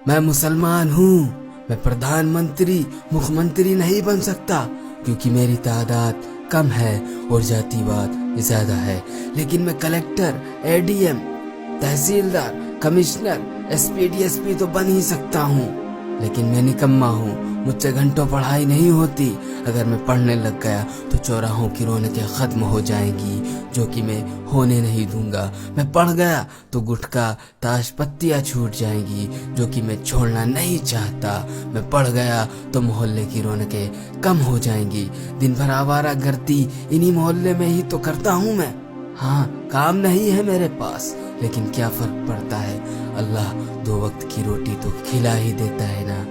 मैं मुसलमान हूँ, मैं प्रधानमंत्री मुख्यमंत्री नहीं बन सकता क्योंकि मेरी तादाद कम है और जातिवाद ज्यादा है, लेकिन मैं कलेक्टर, एडीएम, तहसीलदार, कमिश्नर, एसपी, डीएसपी तो बन ही सकता हूँ। लेकिन मैं निकम्मा हूँ, मुझसे घंटों पढ़ाई नहीं होती। अगर मैं पढ़ने लग गया तो चौराहों की रौनकें खत्म हो जाएंगी, जो कि मैं होने नहीं दूंगा। मैं पढ़ गया तो गुटखा, ताश, पत्तियां छूट जाएंगी, जो कि मैं छोड़ना नहीं चाहता। मैं पढ़ गया तो मोहल्ले की रौनकें कम हो जाएंगी। दिन भर आवारा गर्दी इन्हीं मोहल्ले में ही तो करता हूँ मैं। हाँ, काम नहीं है मेरे पास, लेकिन क्या फर्क पड़ता है, अल्लाह 2 वक्त की रोटी तो खिला ही देता है ना।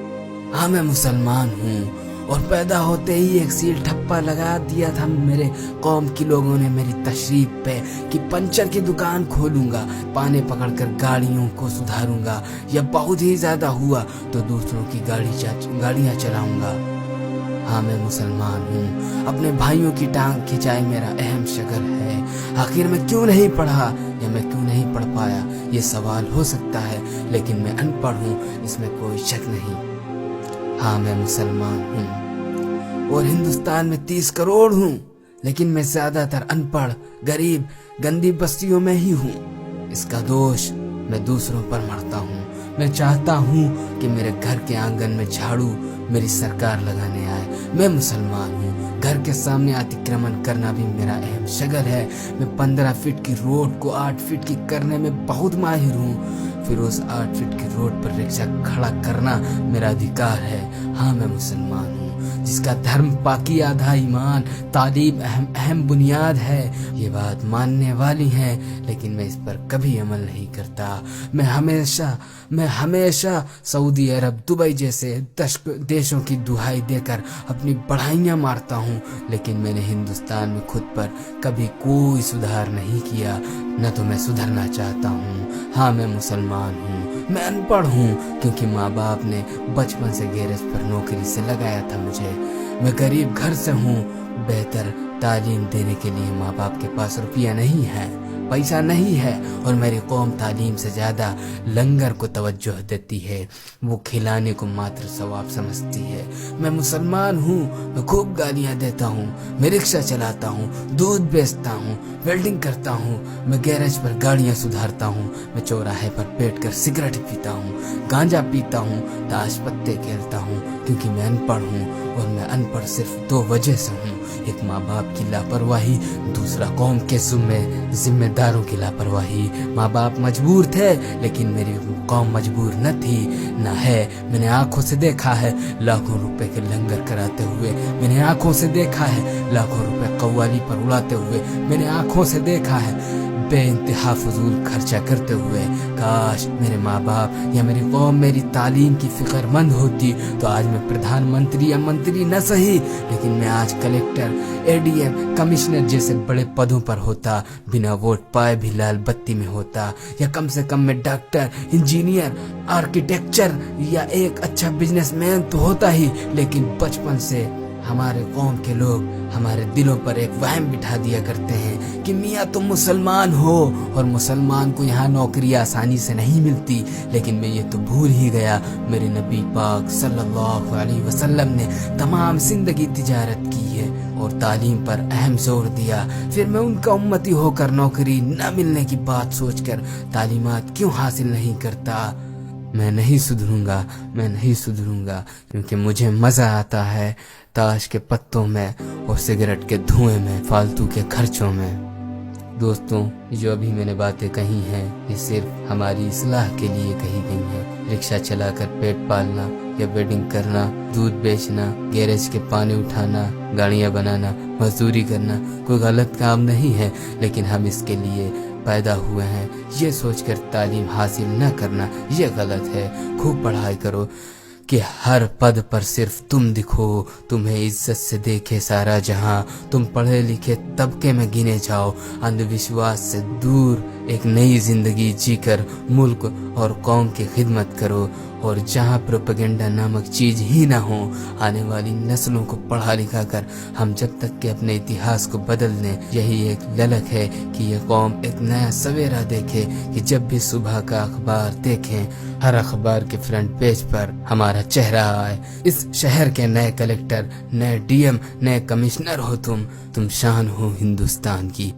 हाँ, मैं मुसलमान हूँ और पैदा होते ही एक सील ठप्पा लगा दिया था मेरे कौम के लोगों ने मेरी तशरीफ पे कि पंचर की दुकान खोलूंगा, पाने पकड़कर गाड़ियों को सुधारूंगा, या बहुत ही ज्यादा हुआ तो दूसरों की गाड़ियां चलाऊंगा। हाँ, मैं मुसलमान हूँ, अपने भाइयों की टांग खिंचाई मेरा अहम शगल है। आखिर मैं क्यों नहीं पढ़ा या मैं क्यों नहीं पढ़ पाया, ये सवाल हो सकता है, लेकिन मैं अनपढ़ हूँ, इसमें कोई शक नहीं। हाँ, मैं मुसलमान हूँ और हिंदुस्तान में 30 करोड़ हूँ, लेकिन मैं ज्यादातर अनपढ़, गरीब, गंदी बस्तियों में ही हूँ। इसका दोष मैं दूसरों पर मढ़ता हूँ। मैं चाहता हूँ कि मेरे घर के आंगन में झाड़ू मेरी सरकार लगाने आए। मैं मुसलमान हूँ, घर के सामने अतिक्रमण करना भी मेरा अहम शगल है। मैं 15 फीट की रोड को 8 फीट की करने में बहुत माहिर हूँ, फिर उस 8 फीट की रोड पर रिक्शा खड़ा करना मेरा अधिकार है। हाँ, मैं मुसलमान हूँ जिसका धर्म, पाकी, आधा ईमान, तालीम अहम बुनियाद है। ये बात मानने वाली है, लेकिन मैं इस पर कभी अमल नहीं करता। मैं हमेशा सऊदी अरब, दुबई जैसे देशों की दुहाई देकर अपनी बढ़ाइयाँ मारता हूँ, लेकिन मैंने हिंदुस्तान में खुद पर कभी कोई सुधार नहीं किया, न तो मैं सुधरना चाहता हूँ। हाँ, मैं मुसलमान हूँ, मैं अनपढ़ हूँ क्योंकि माँ बाप ने बचपन से गैरेज पर नौकरी से लगाया था मुझे। मैं गरीब घर से हूँ, बेहतर तालीम देने के लिए माँ बाप के पास रुपया नहीं है, पैसा नहीं है, और मेरी कौम तालीम से ज्यादा लंगर को तवज्जो देती है, वो खिलाने को मात्र सवाब समझती है। मैं मुसलमान हूँ, मैं खूब गालियाँ देता हूँ, मैं रिक्शा चलाता हूँ, दूध बेचता हूँ, वेल्डिंग करता हूँ, मैं गैरेज पर गाड़ियाँ सुधारता हूँ, मैं चौराहे पर बैठकर सिगरेट पीता हूँ, गांजा पीता हूँ, ताश पत्ते खेलता हूँ, क्योंकि मैं अनपढ़ हूँ। और मैं अनपढ़ सिर्फ 2 वजह से हूँ, एक माँ बाप की लापरवाही, दूसरा कौम के जिम्मेदारों की लापरवाही। माँ बाप मजबूर थे, लेकिन मेरी कौम मजबूर न थी, न है। मैंने आंखों से देखा है लाखों रुपए के लंगर कराते हुए, मैंने आंखों से देखा है लाखों रुपए कव्वाली पर उड़ाते हुए, मैंने आंखों से देखा है बेइंतहा फजूल खर्चा करते हुए। काश मेरे माँ बाप या मेरी कौम मेरी तालीम की फिक्रमंद होती तो आज मैं प्रधानमंत्री या मंत्री न सही, लेकिन मैं आज कलेक्टर, एडीएम, कमिश्नर जैसे बड़े पदों पर होता, बिना वोट पाए भी लाल बत्ती में होता, या कम से कम मैं डॉक्टर, इंजीनियर, आर्किटेक्चर या एक अच्छा बिजनेसमैन तो होता ही। लेकिन बचपन से हमारे कौम के लोग हमारे दिलों पर एक वहम बिठा दिया करते हैं कि मियाँ तुम मुसलमान हो और मुसलमान को यहाँ नौकरी आसानी से नहीं मिलती। लेकिन मैं ये तो भूल ही गया, मेरे नबी पाक सल्लल्लाहु अलैहि वसल्लम ने तमाम जिंदगी तिजारत की है और तालीम पर अहम जोर दिया। फिर मैं उनका उम्मती होकर नौकरी न मिलने की बात सोचकर तालीमात क्यों हासिल नहीं करता। मैं नहीं सुधरूंगा क्योंकि मुझे मजा आता है ताश के पत्तों में और सिगरेट के धुएं में, फालतू के खर्चों में। दोस्तों, जो अभी मैंने बातें कही हैं ये सिर्फ हमारी इस्लाह के लिए कही गई हैं। रिक्शा चलाकर पेट पालना या वेडिंग करना, दूध बेचना, गैरेज के पानी उठाना, गाड़ियां बनाना, मजदूरी करना कोई गलत काम नहीं है, लेकिन हम इसके लिए पैदा हुए हैं ये सोचकर तालीम हासिल न करना ये गलत है। खूब पढ़ाई करो कि हर पद पर सिर्फ तुम दिखो, तुम्हें इज्जत से देखे सारा जहां, तुम पढ़े लिखे तबके में गिने जाओ, अंधविश्वास से दूर ایک نئی زندگی جی کر ملک اور قوم کی خدمت کرو، اور جہاں پروپیگنڈا نامک چیز ہی نہ ہو، آنے والی نسلوں کو پڑھا لکھا کر ہم جب تک کہ اپنے اتہاس کو بدل دیں، یہی ایک للک ہے کہ یہ قوم ایک نیا سویرا دیکھے، کہ جب بھی صبح کا اخبار دیکھیں، ہر اخبار کے فرنٹ پیج پر ہمارا چہرہ آئے۔ اس شہر کے نئے کلیکٹر، نئے ڈی ایم، نئے کمشنر ہو تم شان ہو ہندوستان کی۔